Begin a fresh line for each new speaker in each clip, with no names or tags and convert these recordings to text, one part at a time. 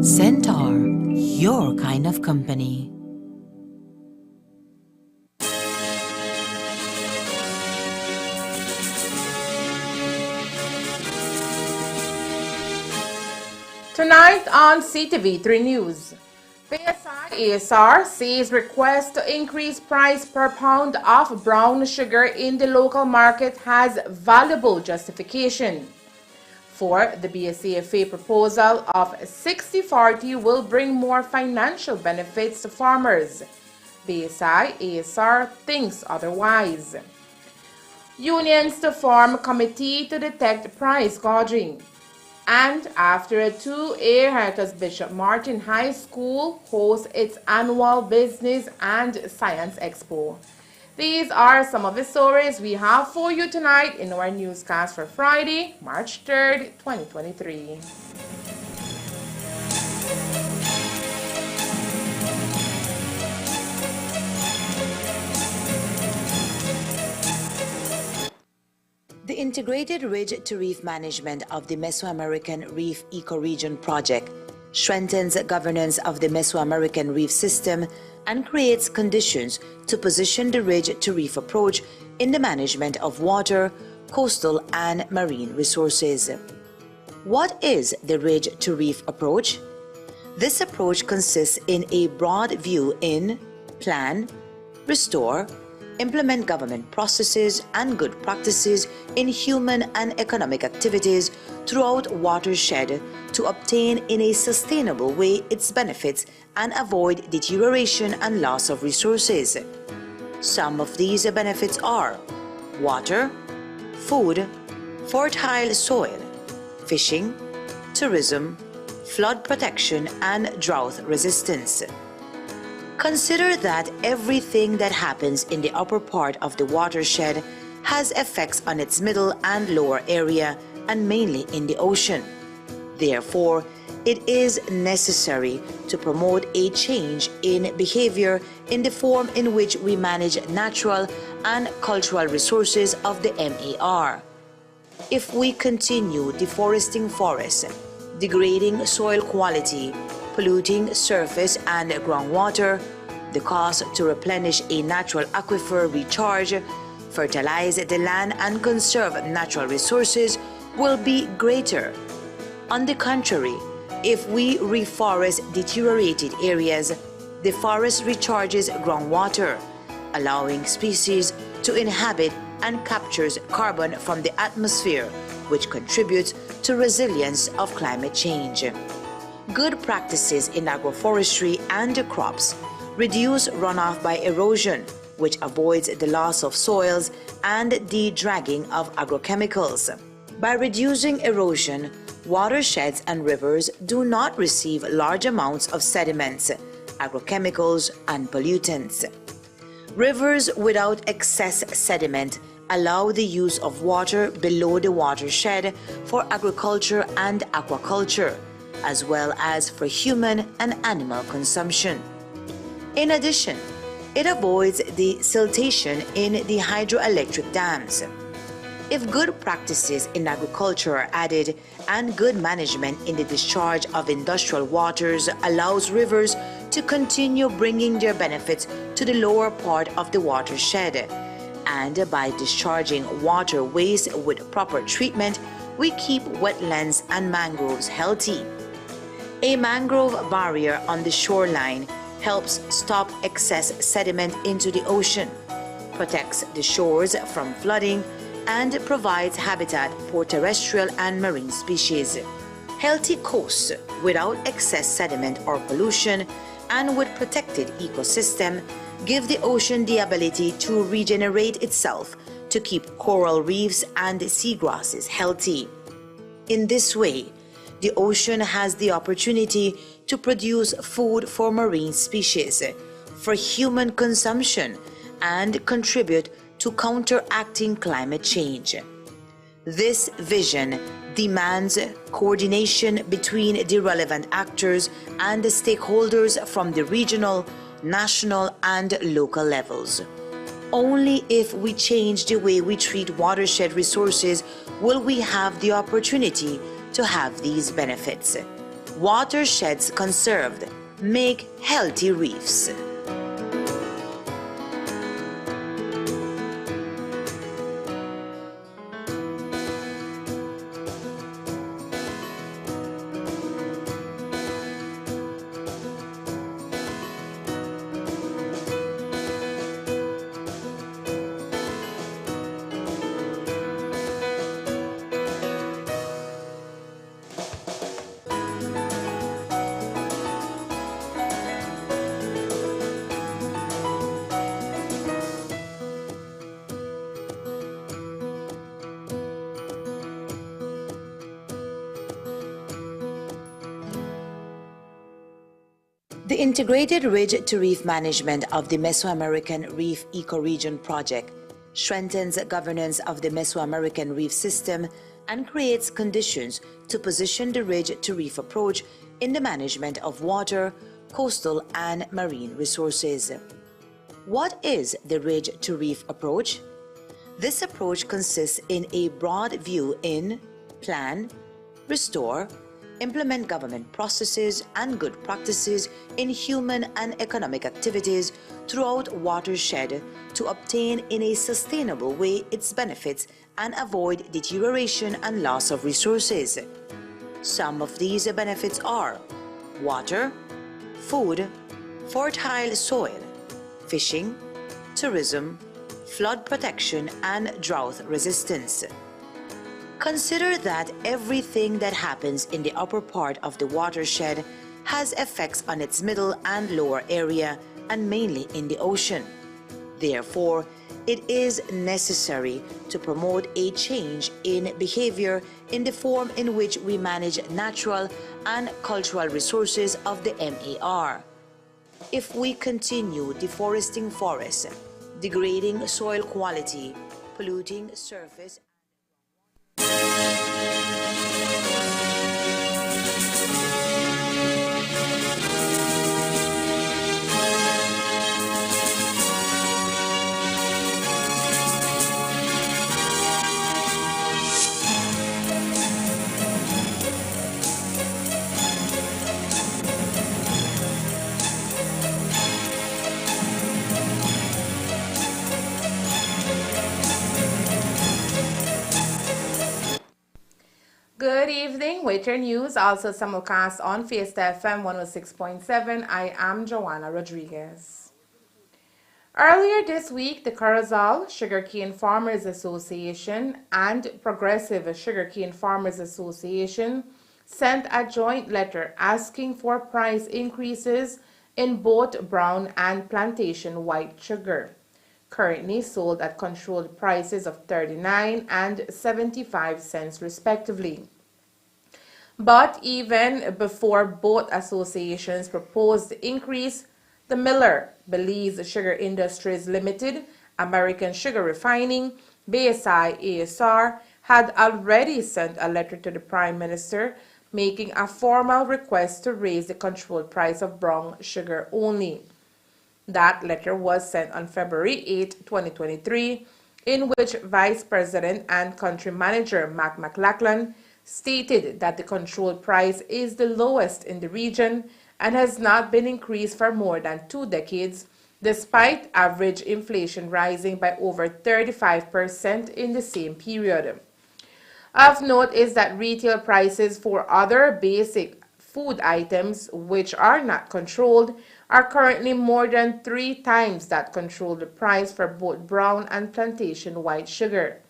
Centaur, your kind of company.
Tonight on CTV3 News, BSCFA says request to increase price per pound of brown sugar in the local market has valuable justification. For the BSCFA proposal of 60/40 will bring more financial benefits to farmers. BSCFA thinks otherwise. Unions to form committee to detect price gouging. And after a 2-year hiatus, Bishop Martin High School hosts its annual Business and Science Expo. These are some of the stories we have for you tonight in our newscast for Friday, March 3rd, 2023.
The Integrated Ridge-to-Reef Management of the Mesoamerican Reef Ecoregion Project strengthens governance of the Mesoamerican reef system and creates conditions to position the ridge-to-reef approach in the management of water, coastal and marine resources. What is the ridge-to-reef approach? This approach consists in a broad view in plan, restore, implement government processes and good practices in human and economic activities throughout watershed to obtain in a sustainable way its benefits and avoid deterioration and loss of resources. Some of these benefits are water, food, fertile soil, fishing, tourism, flood protection, and drought resistance. Consider that everything that happens in the upper part of the watershed has effects on its middle and lower area and mainly in the ocean. Therefore, it is necessary to promote a change in behavior in the form in which we manage natural and cultural resources of the MAR. If we continue deforesting forests, degrading soil quality, polluting surface and groundwater, the cost to replenish a natural aquifer, recharge, fertilize the land and conserve natural resources will be greater. On the contrary, if we reforest deteriorated areas, the forest recharges groundwater, allowing species to inhabit and captures carbon from the atmosphere, which contributes to resilience of climate change. Good practices in agroforestry and crops reduce runoff by erosion, which avoids the loss of soils and the dragging of agrochemicals. By reducing erosion, watersheds and rivers do not receive large amounts of sediments, agrochemicals, and pollutants. Rivers without excess sediment allow the use of water below the watershed for agriculture and aquaculture, as well as for human and animal consumption. In addition, it avoids the siltation in the hydroelectric dams. If good practices in agriculture are added and good management in the discharge of industrial waters allows rivers to continue bringing their benefits to the lower part of the watershed, and by discharging water waste with proper treatment, we keep wetlands and mangroves healthy. A mangrove barrier on the shoreline helps stop excess sediment into the ocean, protects the shores from flooding, and provides habitat for terrestrial and marine species. Healthy coasts without excess sediment or pollution and with protected ecosystem give the ocean the ability to regenerate itself to keep coral reefs and seagrasses healthy. In this way, the ocean has the opportunity to produce food for marine species, for human consumption, and contribute to counteracting climate change. This vision demands coordination between the relevant actors and the stakeholders from the regional, national, and local levels. Only if we change the way we treat watershed resources will we have the opportunity to have these benefits. Watersheds conserved make healthy reefs. The Integrated Ridge to Reef Management of the Mesoamerican Reef Ecoregion Project strengthens governance of the Mesoamerican reef system and creates conditions to position the ridge to reef approach in the management of water, coastal, and marine resources. What is the ridge to reef approach? This approach consists in a broad view in plan, restore, implement government processes and good practices in human and economic activities throughout watershed to obtain in a sustainable way its benefits and avoid deterioration and loss of resources. Some of these benefits are water, food, fertile soil, fishing, tourism, flood protection, and drought resistance. Consider that everything that happens in the upper part of the watershed has effects on its middle and lower area and mainly in the ocean. Therefore, it is necessary to promote a change in behavior in the form in which we manage natural and cultural resources of the MAR. If we continue deforesting forests, degrading soil quality, polluting surface,
Good evening, with your news, also simulcast on Fiesta FM 106.7. I am Joanna Rodriguez. Earlier this week, the Corozal Sugarcane Farmers Association and Progressive Sugarcane Farmers Association sent a joint letter asking for price increases in both brown and plantation white sugar, currently sold at controlled prices of 39 and 75 cents respectively. But even before both associations proposed the increase, the Miller, Belize Sugar Industries Limited, American Sugar Refining, BSI ASR, had already sent a letter to the Prime Minister making a formal request to raise the controlled price of brown sugar only. That letter was sent on February 8, 2023, in which Vice President and Country Manager Mac McLachlan stated that the controlled price is the lowest in the region and has not been increased for more than 2 decades, despite average inflation rising by over 35% in the same period. Of note is that retail prices for other basic food items which are not controlled are currently more than 3 times that controlled price for both brown and plantation white sugar.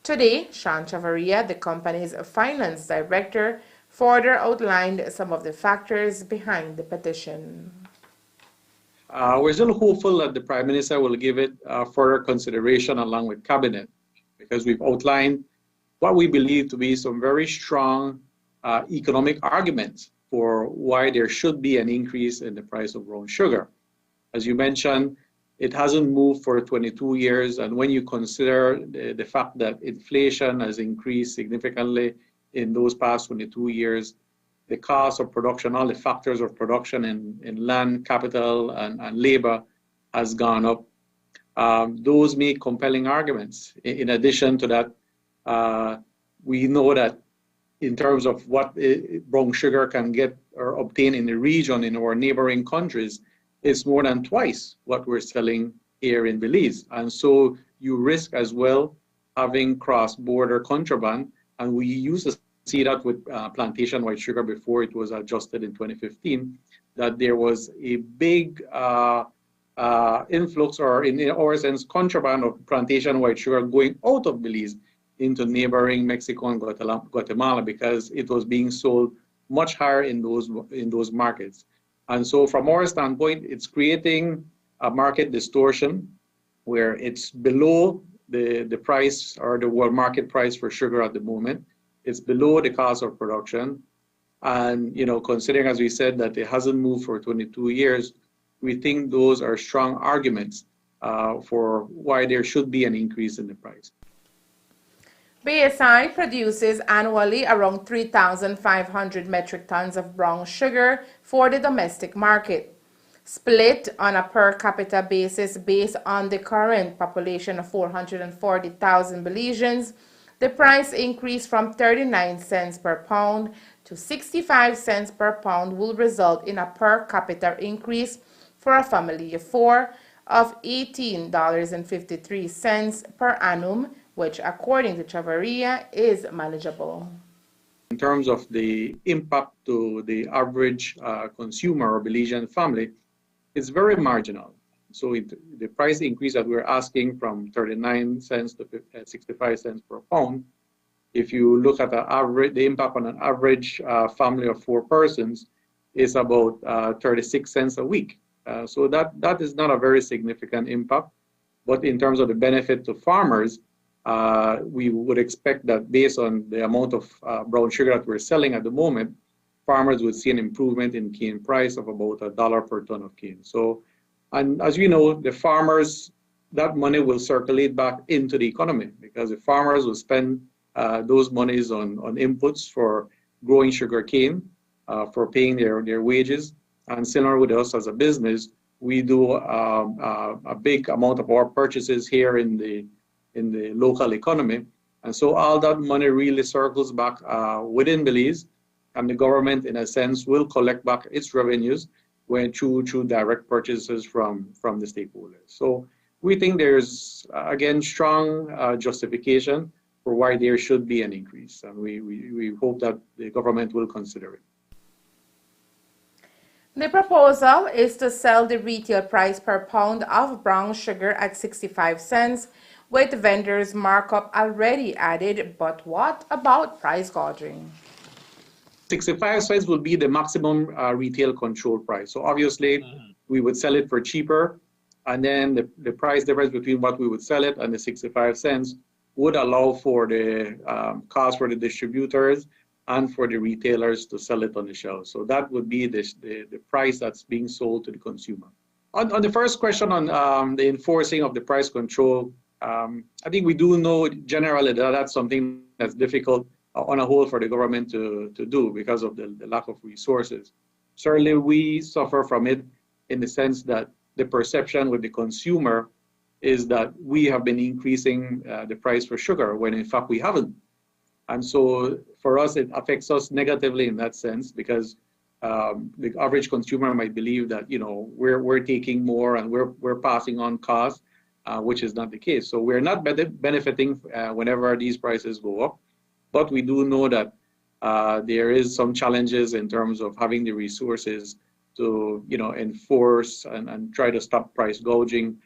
Today, Sean Chavarria, the company's finance director, further outlined some of the factors behind the petition.
We're still hopeful that the Prime Minister will give it further consideration along with Cabinet, because we've outlined what we believe to be some very strong economic arguments for why there should be an increase in the price of brown sugar. As you mentioned, it hasn't moved for 22 years, and when you consider the fact that inflation has increased significantly in those past 22 years, the cost of production, all the factors of production in land, capital, and labor has gone up. Those make compelling arguments. In addition to that, we know that in terms of what brown sugar can get or obtain in the region in our neighboring countries, it's more than twice what we're selling here in Belize. And so you risk as well having cross-border contraband. And we used to see that with plantation white sugar before it was adjusted in 2015, that there was a big influx, or in our sense, contraband of plantation white sugar going out of Belize into neighboring Mexico and Guatemala because it was being sold much higher in those markets. And so from our standpoint, it's creating a market distortion where it's below the price or the world market price for sugar at the moment. It's below the cost of production. And, you know, considering, as we said, that it hasn't moved for 22 years, we think those are strong arguments for why there should be an increase in the price.
BSI produces annually around 3,500 metric tons of brown sugar for the domestic market. Split on a per capita basis based on the current population of 440,000 Belizeans, the price increase from 39 cents per pound to 65 cents per pound will result in a per capita increase for a family of four of $18.53 per annum, which according to Chavarria is manageable.
In terms of the impact to the average consumer or Belizean family, it's very marginal. So the price increase that we're asking from 39 cents to 65 cents per pound, if you look at the impact on an average family of four persons, is about 36 cents a week. So that is not a very significant impact. But in terms of the benefit to farmers, we would expect that based on the amount of brown sugar that we're selling at the moment, farmers would see an improvement in cane price of about $1 per ton of cane. So, and as you know, the farmers, that money will circulate back into the economy because the farmers will spend those monies on inputs for growing sugar cane, for paying their wages. And similar with us as a business, we do a big amount of our purchases here in the local economy. And so all that money really circles back within Belize, and the government, in a sense, will collect back its revenues through direct purchases from the stakeholders. So we think there's, again, strong justification for why there should be an increase. And we hope that the government will consider it.
The proposal is to sell the retail price per pound of brown sugar at 65 cents, with vendors' markup already added. But what about price gouging?
65 cents will be the maximum retail control price. So obviously, we would sell it for cheaper, and then the price difference between what we would sell it and the 65 cents would allow for the cost for the distributors and for the retailers to sell it on the shelf. So that would be the price that's being sold to the consumer. On the first question on the enforcing of the price control, I think we do know generally that that's something that's difficult on a whole for the government to do because of the lack of resources. Certainly we suffer from it in the sense that the perception with the consumer is that we have been increasing the price for sugar when in fact we haven't. And so for us, it affects us negatively in that sense because the average consumer might believe that, you know, we're taking more and we're passing on costs, which is not the case. So we're not benefiting whenever these prices go up. But we do know that there is some challenges in terms of having the resources to, you know, enforce and try to stop price gouging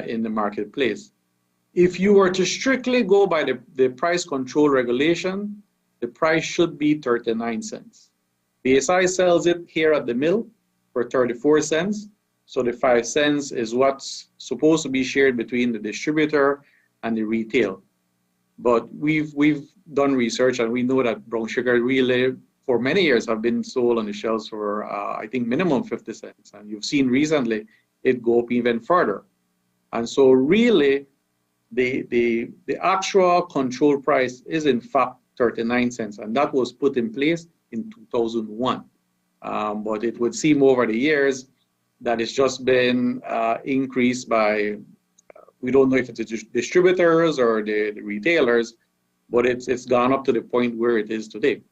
in the marketplace. If you were to strictly go by the price control regulation, the price should be 39 cents. BSI sells it here at the mill for 34 cents. So the 5 cents is what's supposed to be shared between the distributor and the retail. But we've done research and we know that brown sugar really, for many years, have been sold on the shelves for, I think, minimum 50 cents. And you've seen recently it go up even further. And so really, the actual control price is in fact 39 cents. And that was put in place in 2001. But it would seem over the years that it's just been increased by, we don't know if it's the distributors or the retailers, but it's gone up to the point where it is today.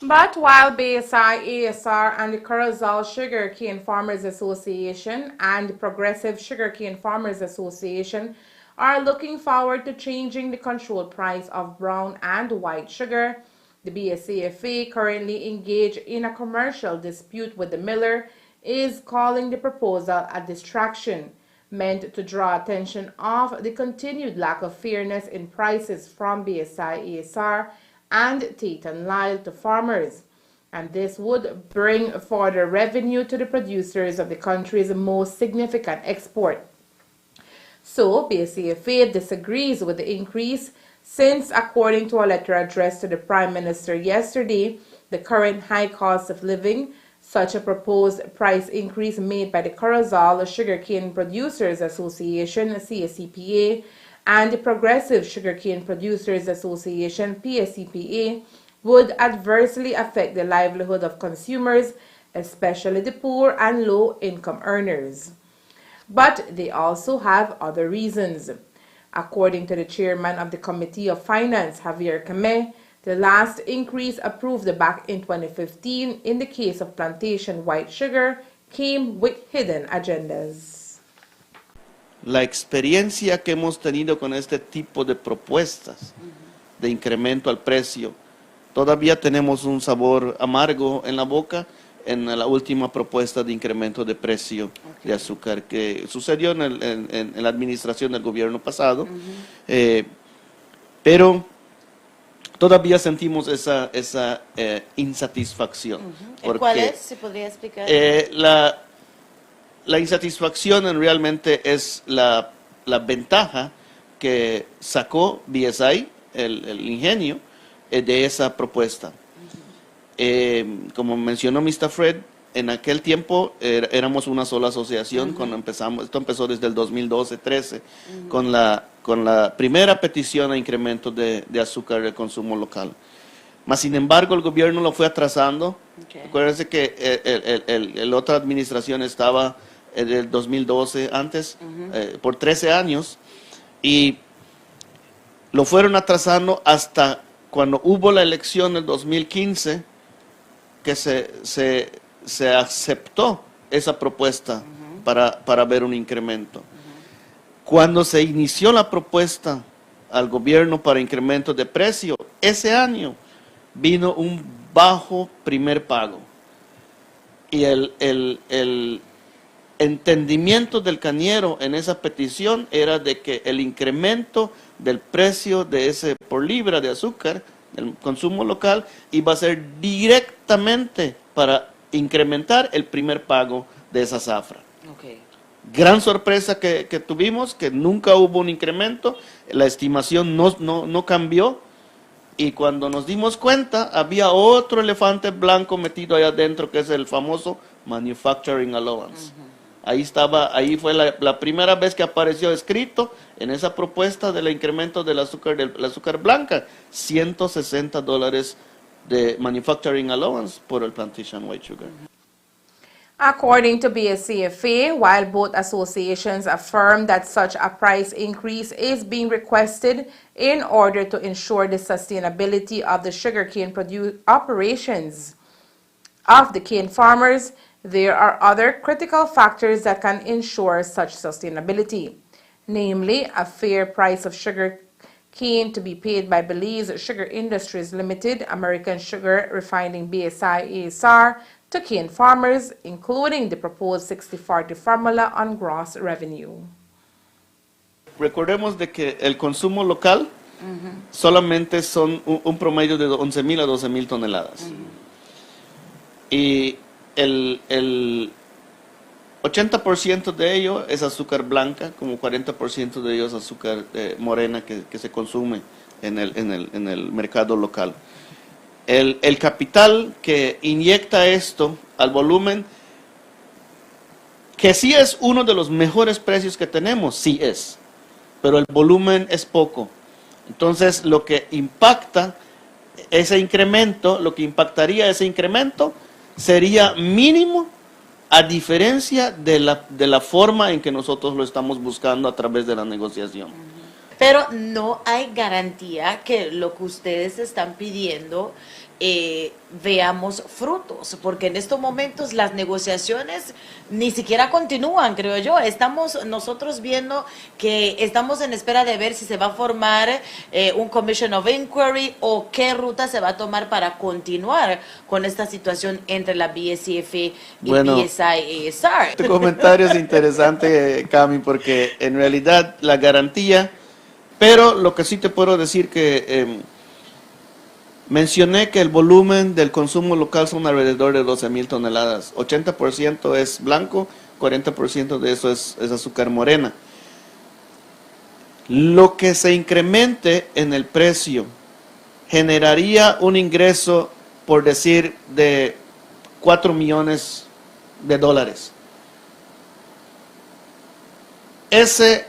But while BSI, ASR, and the Corozal Sugarcane Farmers Association and the Progressive Sugarcane Farmers Association are looking forward to changing the control price of brown and white sugar, the BSCFA, currently engaged in a commercial dispute with the miller, is calling the proposal a distraction meant to draw attention off the continued lack of fairness in prices from BSI, ASR, and Tate & Lyle to farmers, and this would bring further revenue to the producers of the country's most significant export. So, BSCFA disagrees with the increase since, according to a letter addressed to the Prime Minister yesterday, the current high cost of living, such a proposed price increase made by the Corozal Sugarcane Producers Association, CSCPA, and the Progressive Sugarcane Producers Association, PSCPA, would adversely affect the livelihood of consumers, especially the poor and low-income earners. But they also have other reasons. According to the chairman of the Committee of Finance, Javier Camé, the last increase approved back in 2015 in the case of plantation white sugar came with hidden agendas.
La experiencia que hemos tenido con este tipo de propuestas de incremento al precio, todavía tenemos un sabor amargo en la boca en la última propuesta de incremento de precio de azúcar que sucedió en la administración del gobierno pasado, pero todavía sentimos esa insatisfacción. Porque,
¿Cuál es? ¿Se podría explicar?
La insatisfacción realmente es la ventaja que sacó BSI, el ingenio, de esa propuesta. Como mencionó Mr. Fred, en aquel tiempo éramos una sola asociación cuando empezamos. Esto empezó desde el 2012-13 con la primera petición a incremento de azúcar de consumo local. Mas, sin embargo, el gobierno lo fue atrasando. Acuérdense que la otra administración estaba en el 2012 antes, por 13 años, y lo fueron atrasando hasta cuando hubo la elección del 2015, que se aceptó esa propuesta para ver un incremento. Cuando se inició la propuesta al gobierno para incremento de precio, ese año vino un bajo primer pago. Y el entendimiento del cañero en esa petición era de que el incremento del precio de ese por libra de azúcar, el consumo local, iba a ser directamente para incrementar el primer pago de esa zafra. Gran sorpresa que tuvimos, que nunca hubo un incremento, la estimación no cambió, y cuando nos dimos cuenta había otro elefante blanco metido allá adentro, que es el famoso Manufacturing Allowance. Ahí fue la primera vez que apareció escrito en esa propuesta del incremento del azúcar blanca, $160 de Manufacturing Allowance por el Plantation White Sugar.
According to BSCFA, while both associations affirm that such a price increase is being requested in order to ensure the sustainability of the sugarcane operations of the cane farmers, there are other critical factors that can ensure such sustainability, namely a fair price of sugar cane to be paid by Belize Sugar Industries Limited, American Sugar Refining BSI ASR, to cane farmers, including the proposed 60-40 formula on gross revenue.
Recordemos de que el consumo local solamente son un promedio de 11,000 a 12,000 toneladas. Y el 80% de ello es azúcar blanca, como 40% de ello es azúcar morena que se consume en el mercado local. El capital que inyecta esto al volumen, que sí es uno de los mejores precios que tenemos, sí es, pero el volumen es poco. Entonces, lo que impactaría ese incremento sería mínimo a diferencia de la forma en que nosotros lo estamos buscando a través de la negociación.
Pero no hay garantía que lo que ustedes están pidiendo veamos frutos, porque en estos momentos las negociaciones ni siquiera continúan, creo yo. Estamos nosotros viendo que estamos en espera de ver si se va a formar un Commission of Inquiry o qué ruta se va a tomar para continuar con esta situación entre la BSCFA y BSI-ASR.
Este comentario es interesante, Cami, porque en realidad la garantía, pero lo que sí te puedo decir que mencioné que el volumen del consumo local son alrededor de 12,000 toneladas. 80% es blanco, 40% de eso es azúcar morena. Lo que se incremente en el precio generaría un ingreso, por decir, de 4 millones de dólares. Ese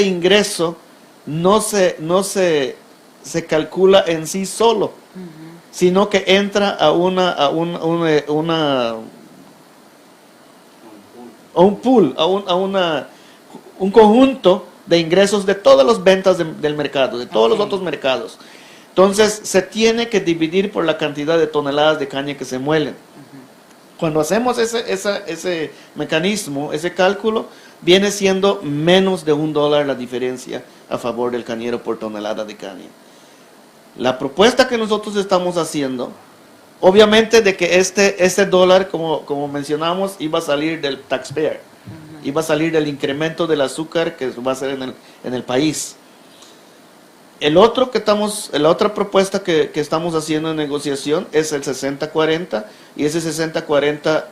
ingreso no se calcula en sí solo, sino que entra a un pool, un conjunto de ingresos de todas las ventas del mercado, de todos los otros mercados. Entonces, se tiene que dividir por la cantidad de toneladas de caña que se muelen. Cuando hacemos ese mecanismo, ese cálculo, viene siendo menos de $1 la diferencia a favor del cañero por tonelada de caña. La propuesta que nosotros estamos haciendo, obviamente de que este dólar, como mencionamos, iba a salir del taxpayer, iba a salir del incremento del azúcar que va a ser en el país. La otra propuesta que estamos haciendo en negociación es el 60-40, y ese 60-40,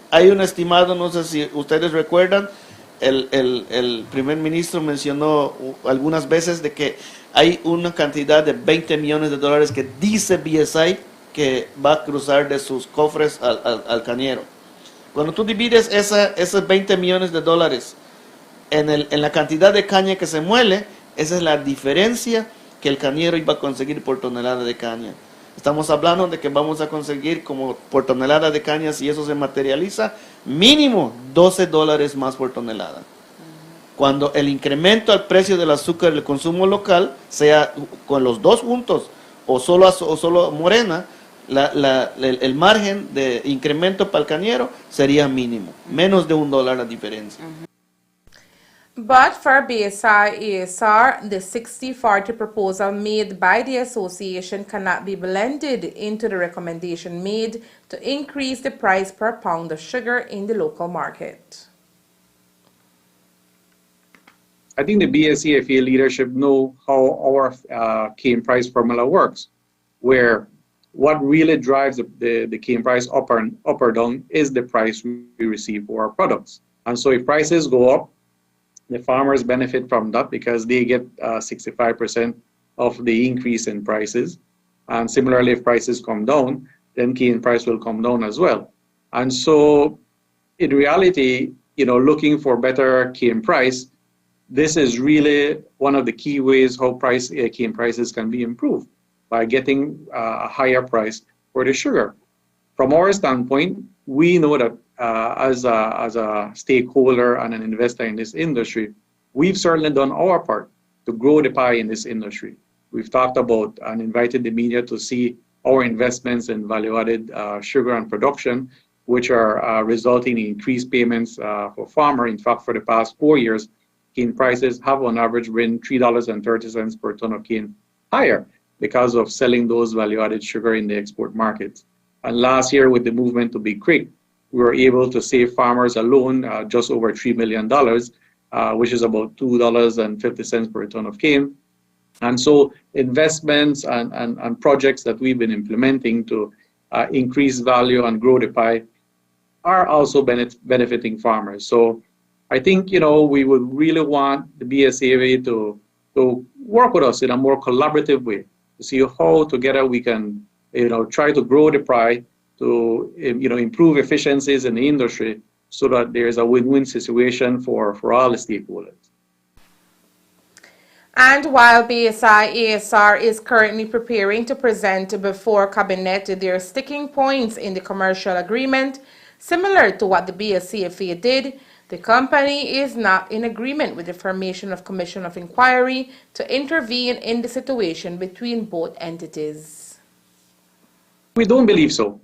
hay un estimado, no sé si ustedes recuerdan, el primer ministro mencionó algunas veces de que hay una cantidad de 20 millones de dólares que dice BSI que va a cruzar de sus cofres al cañero. Cuando tú divides esos 20 millones de dólares en la cantidad de caña que se muele, esa es la diferencia que el cañero iba a conseguir por tonelada de caña. Estamos hablando de que vamos a conseguir como por tonelada de caña, si eso se materializa, mínimo $12 más por tonelada. Cuando el incremento al precio del azúcar del consumo local, sea con los dos juntos o solo morena, el margen de incremento para el cañero sería mínimo, menos de $1 la diferencia.
But for BSI-ASR, the 60-40 proposal made by the association cannot be blended into the recommendation made to increase the price per pound of sugar in the local market.
I think the BSCFA leadership know how our cane price formula works, where what really drives the cane price up or down is the price we receive for our products. And so if prices go up, the farmers benefit from that because they get 65% of the increase in prices. And similarly, if prices come down, then cane price will come down as well. And so in reality, looking for better cane price, this is really one of the key ways how cane prices can be improved, by getting a higher price for the sugar. From our standpoint, we know that as a stakeholder and an investor in this industry, we've certainly done our part to grow the pie in this industry. We've talked about and invited the media to see our investments in value-added sugar and production, which are resulting in increased payments for farmers. In fact, for the past 4 years, cane prices have on average been $3.30 per ton of cane higher because of selling those value-added sugar in the export markets. And last year, with the movement to Big Creek, we were able to save farmers alone just over $3 million, which is about $2.50 per ton of cane. And so investments and projects that we've been implementing to increase value and grow the pie are also benefiting farmers. So I think, we would really want the BSCFA to work with us in a more collaborative way to see how together we can, try to grow the pie, to improve efficiencies in the industry so that there's a win-win situation for all the stakeholders.
And while BSI-ASR is currently preparing to present before Cabinet their sticking points in the commercial agreement, Similar to what the BSCFA did, the company is not in agreement with the formation of Commission of Inquiry to intervene in the situation between both entities.
We don't believe so.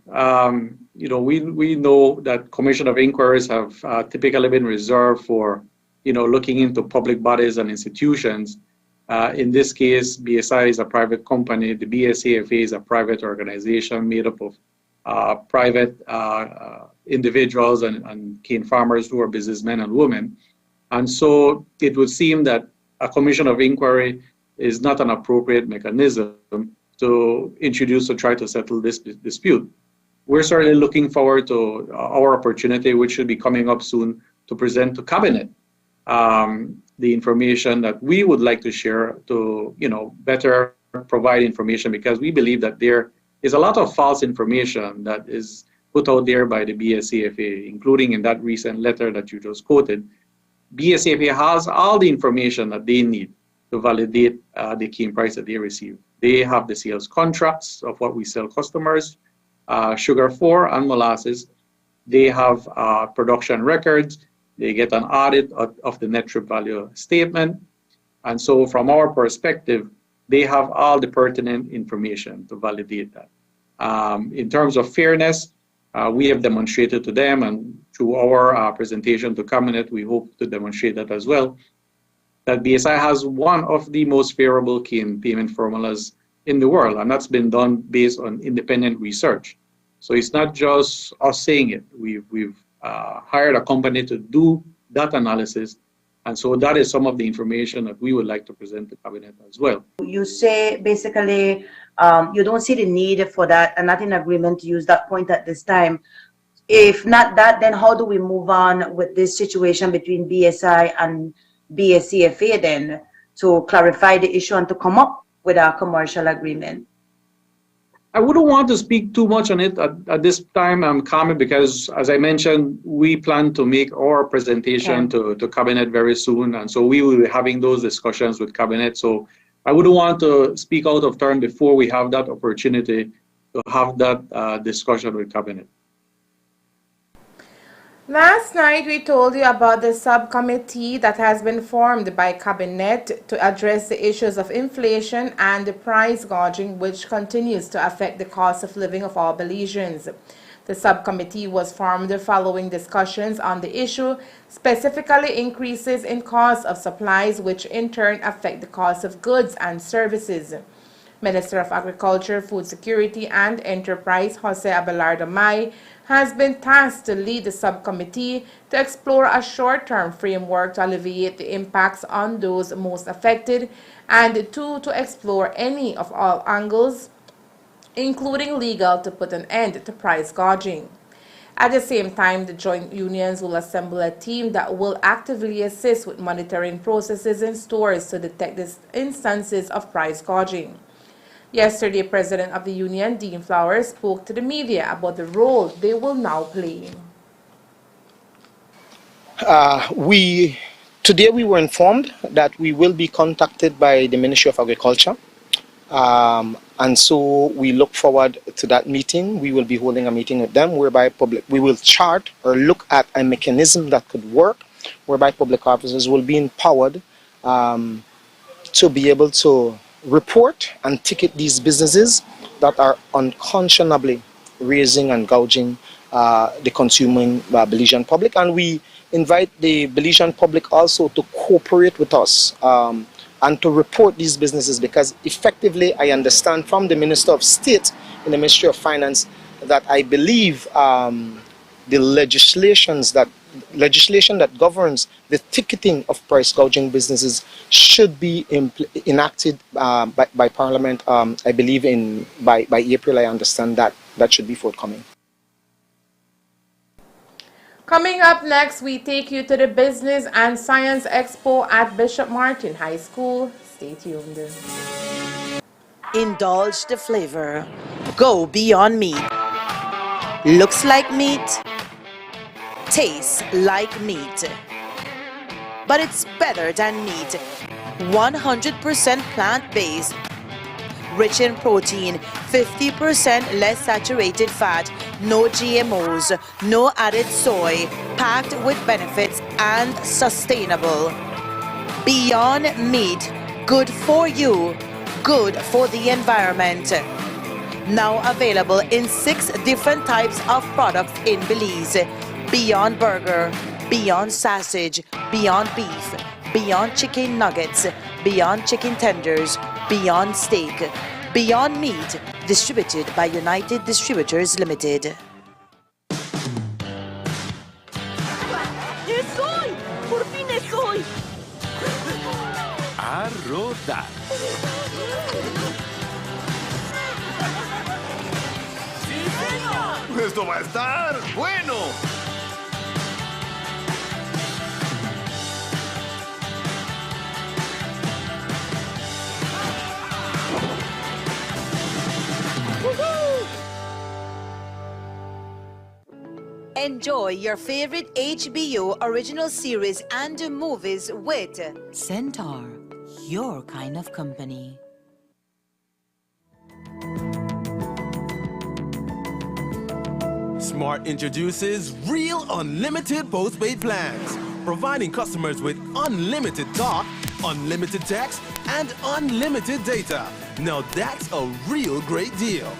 We know that Commission of Inquiries have typically been reserved for, looking into public bodies and institutions. In this case, BSI is a private company. The BSCFA is a private organization made up of private individuals and cane farmers who are businessmen and women. And so it would seem that a Commission of Inquiry is not an appropriate mechanism to introduce to try to settle this dispute. We're certainly looking forward to our opportunity, which should be coming up soon, to present to Cabinet the information that we would like to share to, better provide information, because we believe that there is a lot of false information that is put out there by the BSCFA, including in that recent letter that you just quoted. BSCFA has all the information that they need to validate the cane price that they receive. They have the sales contracts of what we sell customers, sugar for and molasses. They have production records. They get an audit of the net trip value statement. And so from our perspective, they have all the pertinent information to validate that. In terms of fairness, we have demonstrated to them, and through our presentation to Cabinet, we hope to demonstrate that as well, that BSI has one of the most favorable cane payment formulas in the world, and that's been done based on independent research. So it's not just us saying it. We've hired a company to do that analysis, and so that is some of the information that we would like to present to Cabinet as well.
You say basically you don't see the need for that and not in agreement to use that point at this time. If not that, then how do we move on with this situation between BSI and BSCFA then to clarify the issue and to come up with a commercial agreement?
I wouldn't want to speak too much on it at this time, Carmen, because as I mentioned, we plan to make our presentation to Cabinet very soon. And so we will be having those discussions with Cabinet. So I wouldn't want to speak out of turn before we have that opportunity to have that discussion with Cabinet.
Last night, we told you about the subcommittee that has been formed by Cabinet to address the issues of inflation and the price gouging, which continues to affect the cost of living of all Belizeans. The subcommittee was formed following discussions on the issue, specifically increases in cost of supplies, which in turn affect the cost of goods and services. Minister of Agriculture, Food Security and Enterprise, Jose Abelardo Mai, has been tasked to lead the subcommittee to explore a short-term framework to alleviate the impacts on those most affected, and to explore any of all angles, including legal, to put an end to price gouging. At the same time, the joint unions will assemble a team that will actively assist with monitoring processes in stores to detect these instances of price gouging. Yesterday, President of the Union, Dean Flowers, spoke to the media about the role they will now play.
Today we were informed that we will be contacted by the Ministry of Agriculture, and so we look forward to that meeting. We will be holding a meeting with them whereby we will chart or look at a mechanism that could work, whereby public officers will be empowered to be able to report and ticket these businesses that are unconscionably raising and gouging the consuming Belizean public. And we invite the Belizean public also to cooperate with us and to report these businesses, because effectively I understand from the Minister of State in the Ministry of Finance that I believe the legislation that governs the ticketing of price gouging businesses should be enacted by Parliament. I believe by April. I understand that should be forthcoming.
Coming up next, we take you to the Business and Science Expo at Bishop Martin High School. Stay tuned.
Indulge the flavor. Go beyond meat. Looks like meat. Tastes like meat. But it's better than meat. 100% plant-based. Rich in protein, 50% less saturated fat, no GMOs, no added soy, packed with benefits and sustainable. Beyond Meat, good for you, good for the environment. Now available in 6 different types of products in Belize. Beyond Burger, Beyond Sausage, Beyond Beef, Beyond Chicken Nuggets, Beyond Chicken Tenders, Beyond Steak. Beyond Meat, distributed by United Distributors Limited.
¡Estoy! ¡Por fin estoy!
A rodar. ¡Esto va a estar bueno!
Enjoy your favorite HBO original series and movies with
Centaur, your kind of company.
Smart introduces Real Unlimited Postpaid Plans, providing customers with unlimited talk, unlimited text, and unlimited data. Now that's a real great deal.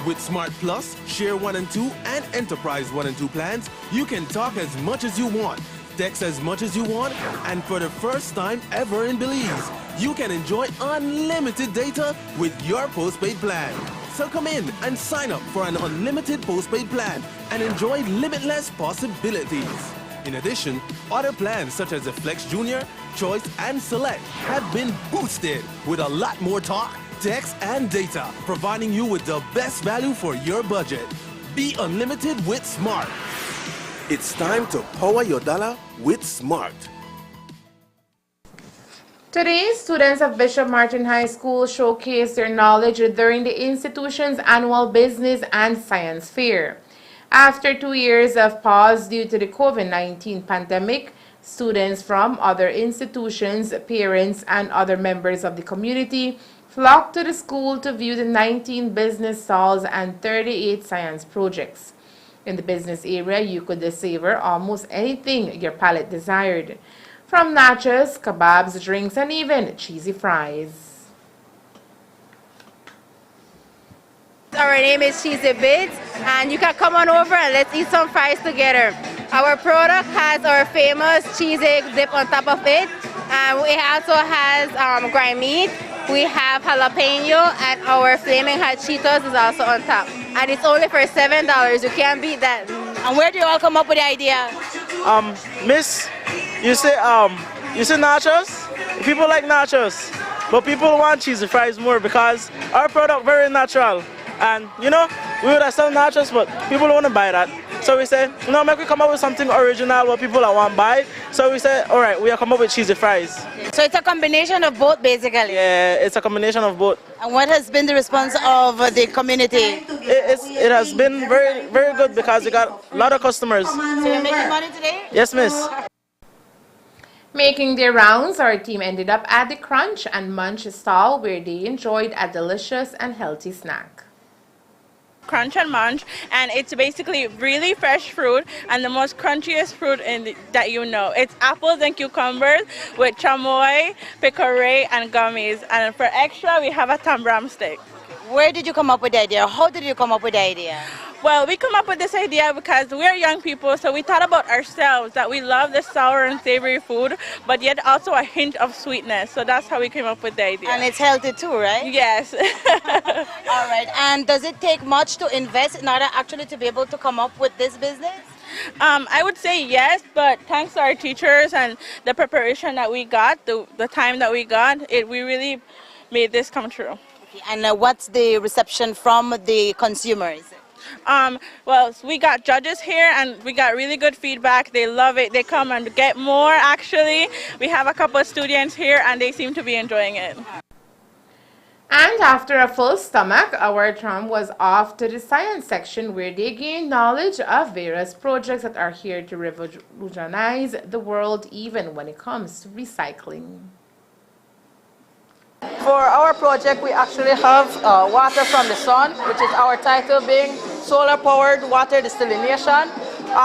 With Smart Plus, Share 1 and 2, and Enterprise 1 and 2 plans, you can talk as much as you want, text as much as you want, and for the first time ever in Belize, you can enjoy unlimited data with your postpaid plan. So come in and sign up for an unlimited postpaid plan and enjoy limitless possibilities. In addition, other plans such as the Flex Junior, Choice, and Select have been boosted with a lot more talk, text, and data, providing you with the best value for your budget. Be unlimited with Smart. It's time to power your dollar with Smart.
Today, students of Bishop Martin High School showcased their knowledge during the institution's annual Business and Science Fair. After 2 years of pause due to the COVID-19 pandemic, students from other institutions, parents, and other members of the community flocked to the school to view the 19 business stalls and 38 science projects. In the business area, you could savor almost anything your palate desired, from nachos, kebabs, drinks, and even cheesy fries.
Our name is Cheesy Bits, and you can come on over and let's eat some fries together. Our product has our famous cheesy dip on top of it, and it also has ground meat. We have jalapeno, and our flaming hot Cheetos is also on top. And it's only for $7. You can't beat that. And where do you all come up with the idea?
Miss, you say nachos? People like nachos, but people want cheesy fries more because our product very natural. And you know, we would have some nachos, but people don't want to buy that. So we say, no, make we come up with something original what people want to buy. So we say, all right, we are come up with cheesy fries.
So it's a combination of both, basically.
Yeah, it's a combination of both.
And what has been the response of the community?
It has been very, very good because we got a lot of customers.
So you're making money today?
Yes, miss.
Making their rounds, our team ended up at the Crunch and Munch stall where they enjoyed a delicious and healthy snack.
Crunch and Munch, and it's basically really fresh fruit and the most crunchiest fruit that you know. It's apples and cucumbers with chamoy, picoree, and gummies. And for extra, we have a tambram stick.
Where did you come up with the idea? How did you come up with the idea?
Well, we come up with this idea because we're young people, so we thought about ourselves, that we love the sour and savory food, but yet also a hint of sweetness. So that's how we came up with the idea.
And it's healthy too, right?
Yes.
All right. And does it take much to invest in order actually to be able to come up with this business?
I would say yes, but thanks to our teachers and the preparation that we got, the time that we got, we really made this come true.
Okay. And what's the reception from the consumers?
Well, we got judges here and we got really good feedback. They love it. They come and get more, actually. We have a couple of students here and they seem to be enjoying it.
And after a full stomach, our tram was off to the science section where they gained knowledge of various projects that are here to revolutionize the world even when it comes to recycling.
For our project, we actually have water from the sun, which is our title being
solar-powered water desalination.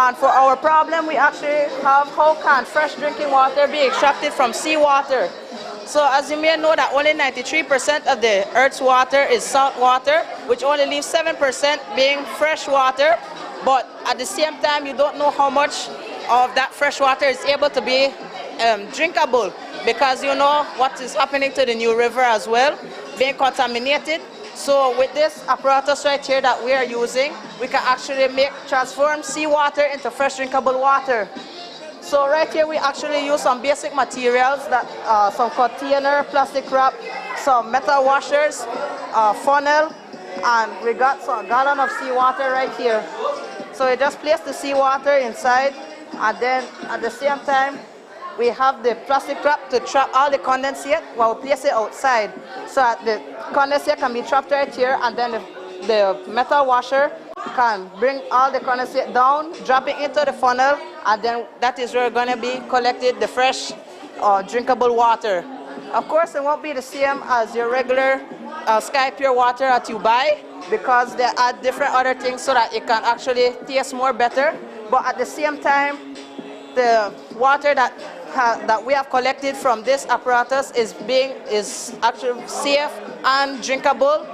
And for our problem, we actually have how can fresh drinking water be extracted from seawater. So as you may know that only 93% of the Earth's water is salt water, which only leaves 7% being fresh water. But at the same time, you don't know how much of that fresh water is able to be drinkable, because you know what is happening to the New River as well, being contaminated. So with this apparatus right here that we are using, we can actually transform seawater into fresh drinkable water. So right here we actually use some basic materials, that some container, plastic wrap, some metal washers, funnel, and we got some gallon of seawater right here. So we just place the seawater inside, and then at the same time we have the plastic wrap to trap all the condensate while we place it outside. So that the condensate can be trapped right here, and then the metal washer can bring all the condensate down, drop it into the funnel, and then that is where going to be collected the fresh drinkable water. Of course, it won't be the same as your regular Sky Pure water that you buy, because they add different other things so that it can actually taste more better. But at the same time, the water that we have collected from this apparatus is actually safe and drinkable.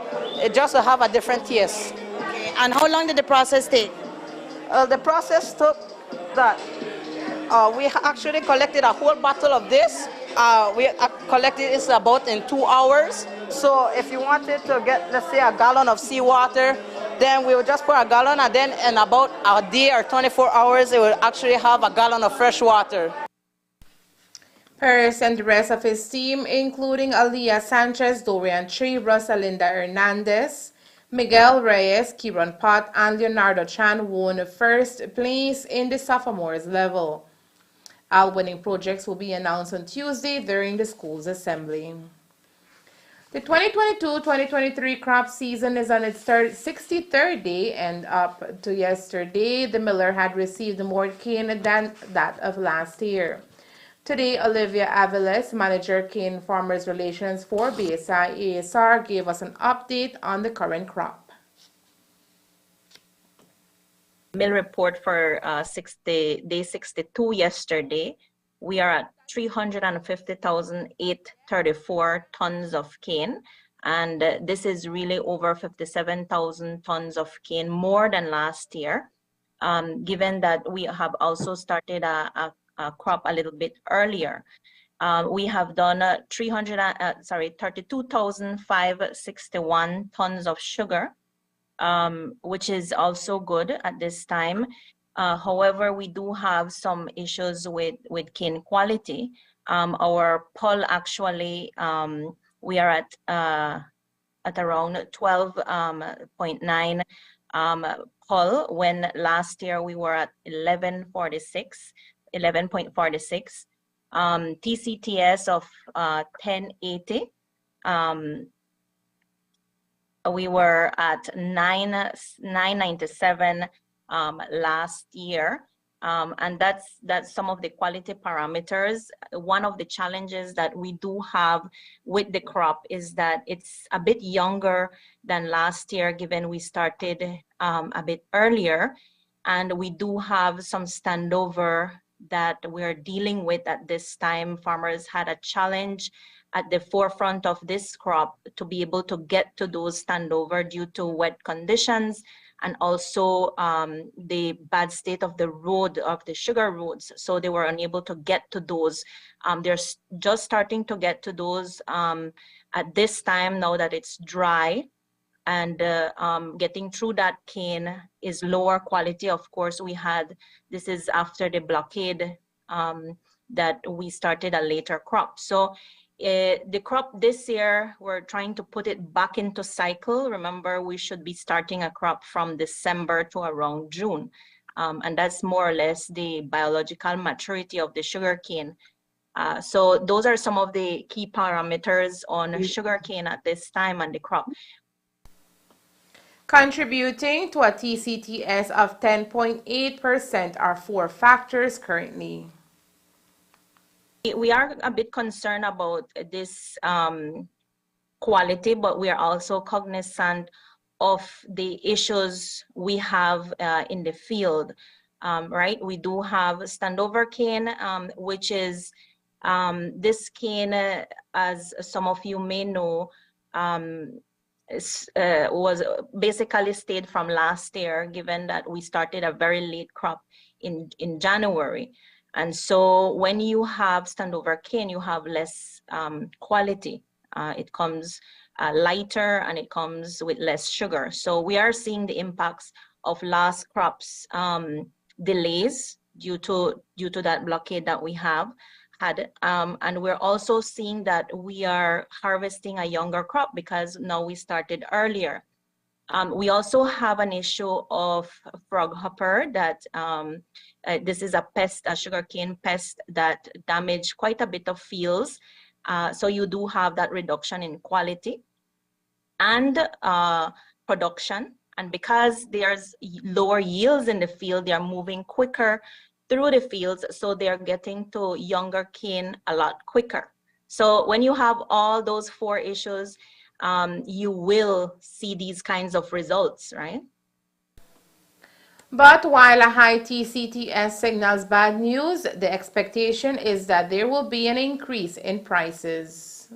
It just will have a different taste.
Okay. And how long did the process take?
The process took that. We actually collected a whole bottle of this. We collected this about in 2 hours. So if you wanted to get, let's say, a gallon of seawater, then we will just pour a gallon, and then in about a day or 24 hours, it will actually have a gallon of fresh water.
Paris and the rest of his team, including Aliyah Sanchez, Dorian Tree, Rosalinda Hernandez, Miguel Reyes, Kieran Pott, and Leonardo Chan, won first place in the sophomores level. All winning projects will be announced on Tuesday during the school's assembly. The 2022-2023 crop season is on its 63rd day, and up to yesterday, the miller had received more cane than that of last year. Today, Olivia Aviles, Manager Cane Farmers Relations for BSI ASR, gave us an update on the current crop.
Mill report for day 62 yesterday. We are at 350,834 tons of cane, and this is really over 57,000 tons of cane more than last year, given that we have also started a crop a little bit earlier. We have done 32,561 tons of sugar, which is also good at this time. However, we do have some issues with cane quality. Our pull actually, we are at around 12.9 pull, when last year we were at 11.46. TCTS of 1080. We were at 997 last year, and that's some of the quality parameters. One of the challenges that we do have with the crop is that it's a bit younger than last year, given we started a bit earlier, and we do have some standover that we're dealing with at this time. Farmers had a challenge at the forefront of this crop to be able to get to those standover due to wet conditions, and also the bad state of the road, of the sugar roads. So they were unable to get to those. They're just starting to get to those at this time, now that it's dry. And getting through that cane is lower quality. Of course, this is after the blockade that we started a later crop. So the crop this year, we're trying to put it back into cycle. Remember, we should be starting a crop from December to around June. And that's more or less the biological maturity of the sugarcane. So those are some of the key parameters on sugarcane at this time and the crop.
Contributing to a TCTS of 10.8% are 4 factors currently.
We are a bit concerned about this quality, but we are also cognizant of the issues we have in the field, right? We do have standover cane, which is this cane, as some of you may know, was basically stayed from last year, given that we started a very late crop in January. And so when you have standover cane, you have less quality. It comes lighter and it comes with less sugar. So we are seeing the impacts of last crop's delays due to that blockade that we have had. And we're also seeing that we are harvesting a younger crop because now we started earlier. We also have an issue of frog hopper that this is a pest, a sugarcane pest that damaged quite a bit of fields. So you do have that reduction in quality and production. And because there's lower yields in the field, they are moving quicker through the fields, so they're getting to younger cane a lot quicker. So when you have all those four issues, you will see these kinds of results, right?
But while a high TCTS signals bad news, the expectation is that there will be an increase in prices.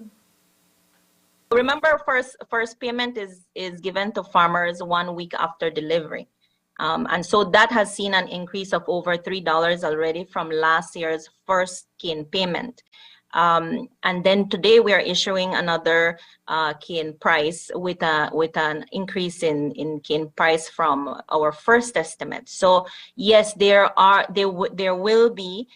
Remember, first payment is given to farmers 1 week after delivery. And so that has seen an increase of over $3 already from last year's first cane payment. And then today we are issuing another cane price with an increase in cane price from our first estimate. So yes, there will be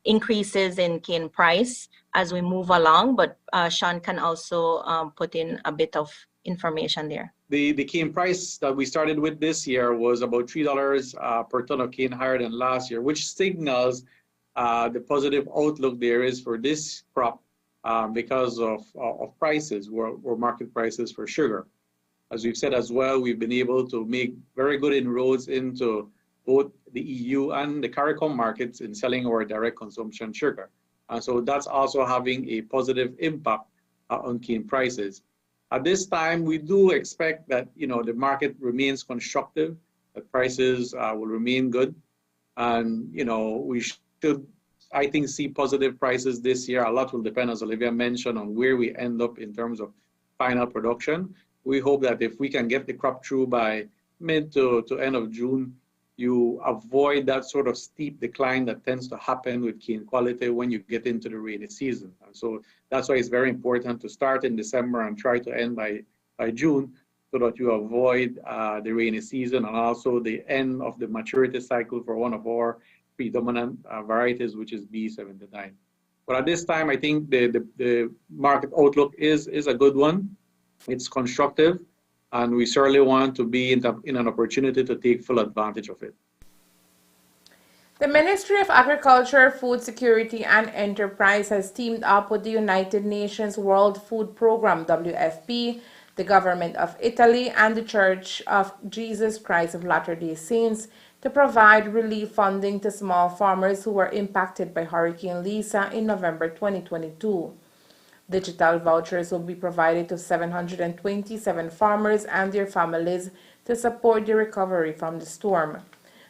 increases in cane price as we move along, but Sean can also put in a bit of information there.
The cane price that we started with this year was about $3 per ton of cane higher than last year, which signals the positive outlook there is for this crop because of prices, or market prices for sugar. As we've said as well, we've been able to make very good inroads into both the EU and the CARICOM markets in selling our direct consumption sugar. And so that's also having a positive impact on cane prices. At this time, we do expect that the market remains constructive, that prices will remain good, and we should, I think, see positive prices this year. A lot will depend, as Olivia mentioned, on where we end up in terms of final production. We hope that if we can get the crop through by mid to end of June, you avoid that sort of steep decline that tends to happen with cane quality when you get into the rainy season. And so that's why it's very important to start in December and try to end by June, so that you avoid the rainy season and also the end of the maturity cycle for one of our predominant varieties, which is B79. But at this time, I think the market outlook is a good one. It's constructive, and we certainly want to be in an opportunity to take full advantage of it.
The Ministry of Agriculture, Food Security and Enterprise has teamed up with the United Nations World Food Programme, WFP, the government of Italy, and the Church of Jesus Christ of Latter-day Saints to provide relief funding to small farmers who were impacted by Hurricane Lisa in November 2022. Digital vouchers will be provided to 727 farmers and their families to support the recovery from the storm.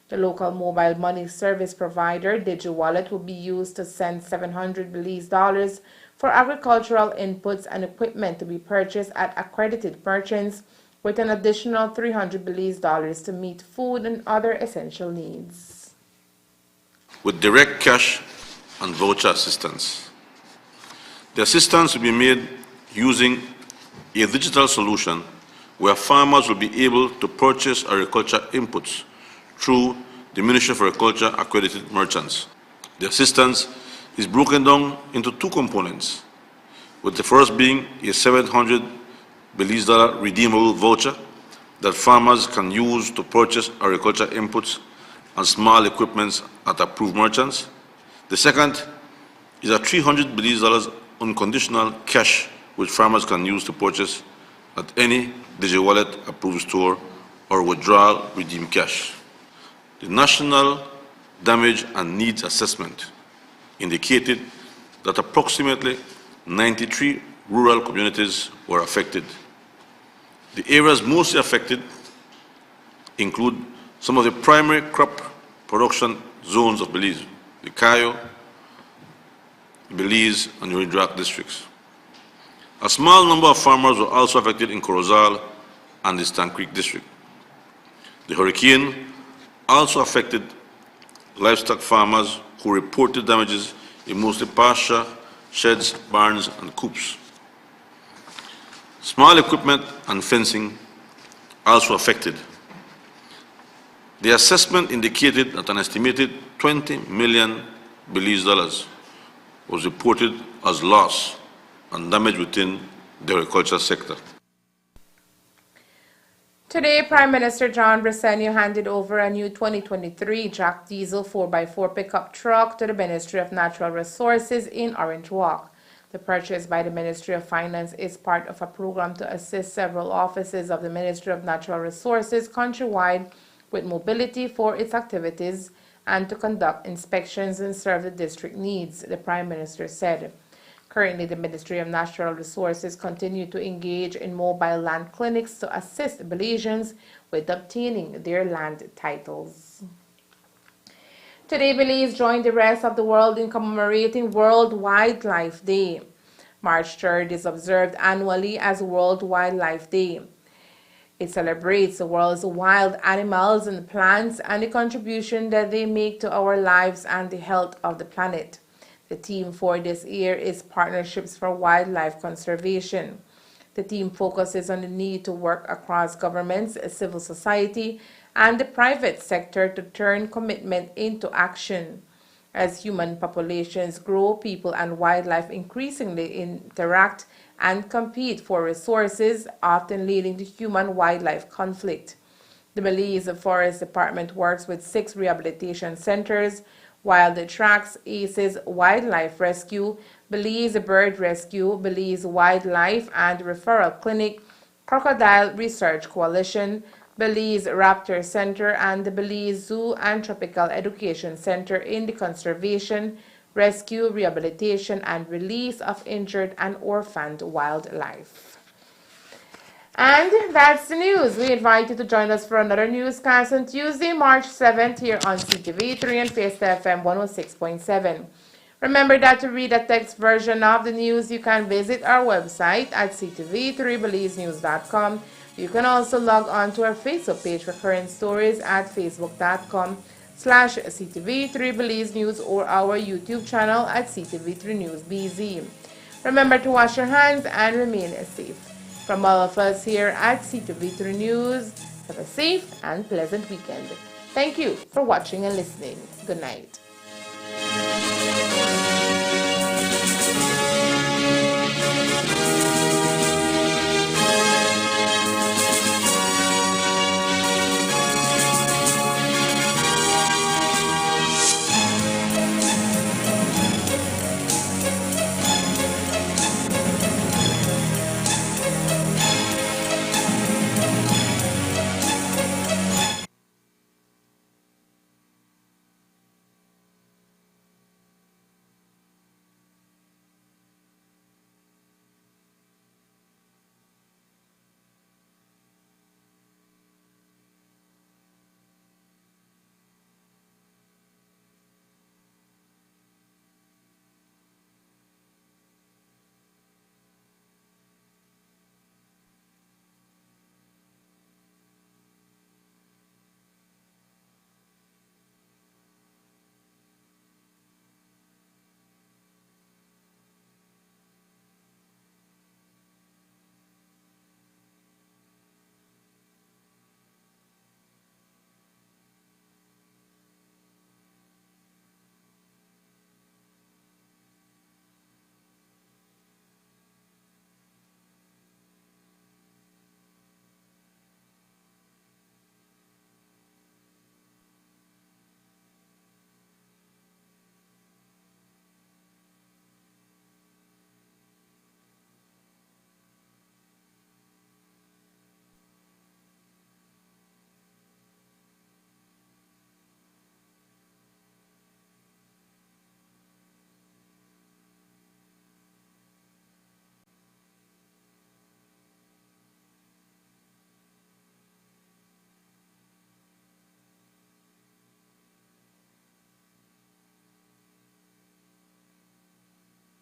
The local mobile money service provider, DigiWallet, will be used to send $700 Belize for agricultural inputs and equipment to be purchased at accredited merchants, with an additional $300 Belize to meet food and other essential needs.
With direct cash and voucher assistance. The assistance will be made using a digital solution where farmers will be able to purchase agriculture inputs through the Ministry of Agriculture accredited merchants. The assistance is broken down into two components, with the first being a $700 Belize redeemable voucher that farmers can use to purchase agriculture inputs and small equipment at approved merchants. The second is a $300 Belize unconditional cash which farmers can use to purchase at any DigiWallet approved store or withdrawal redeem cash. The National Damage and Needs Assessment indicated that approximately 93 rural communities were affected. The areas mostly affected include some of the primary crop production zones of Belize, the Cayo, Belize, and Uridrak districts. A small number of farmers were also affected in Corozal and the Stan Creek district. The hurricane also affected livestock farmers who reported damages in mostly pasture, sheds, barns, and coops. Small equipment and fencing also affected. The assessment indicated that an estimated 20 million Belize dollars was reported as loss and damage within the agriculture sector.
Today, Prime Minister John Briceño handed over a new 2023 Jack Diesel 4x4 pickup truck to the Ministry of Natural Resources in Orange Walk. The purchase by the Ministry of Finance is part of a program to assist several offices of the Ministry of Natural Resources countrywide with mobility for its activities and to conduct inspections and serve the district needs, the Prime Minister said. Currently, the Ministry of Natural Resources continue to engage in mobile land clinics to assist Belizeans with obtaining their land titles. Today, Belize joined the rest of the world in commemorating World Wildlife Day. March 3rd is observed annually as World Wildlife Day. It celebrates the world's wild animals and plants and the contribution that they make to our lives and the health of the planet. The theme for this year is Partnerships for Wildlife Conservation. The theme focuses on the need to work across governments, civil society, and the private sector to turn commitment into action. As human populations grow, people and wildlife increasingly interact and compete for resources, often leading to human-wildlife conflict. The Belize Forest Department works with 6 rehabilitation centers, while the Tracks ACES Wildlife Rescue, Belize Bird Rescue, Belize Wildlife and Referral Clinic, Crocodile Research Coalition, Belize Raptor Center, and the Belize Zoo and Tropical Education Center in the conservation, rescue, rehabilitation, and release of injured and orphaned wildlife. And that's the news. We invite you to join us for another newscast on Tuesday, March 7th here on CTV3 and Fiesta FM 106.7. Remember that to read a text version of the news, you can visit our website at ctv3belizenews.com. You can also log on to our Facebook page for current stories at facebook.com/CTV3BelizeNews or our YouTube channel at CTV3 News BZ. Remember to wash your hands and remain safe. From all of us here at CTV3 News, have a safe and pleasant weekend. Thank you for watching and listening. Good night.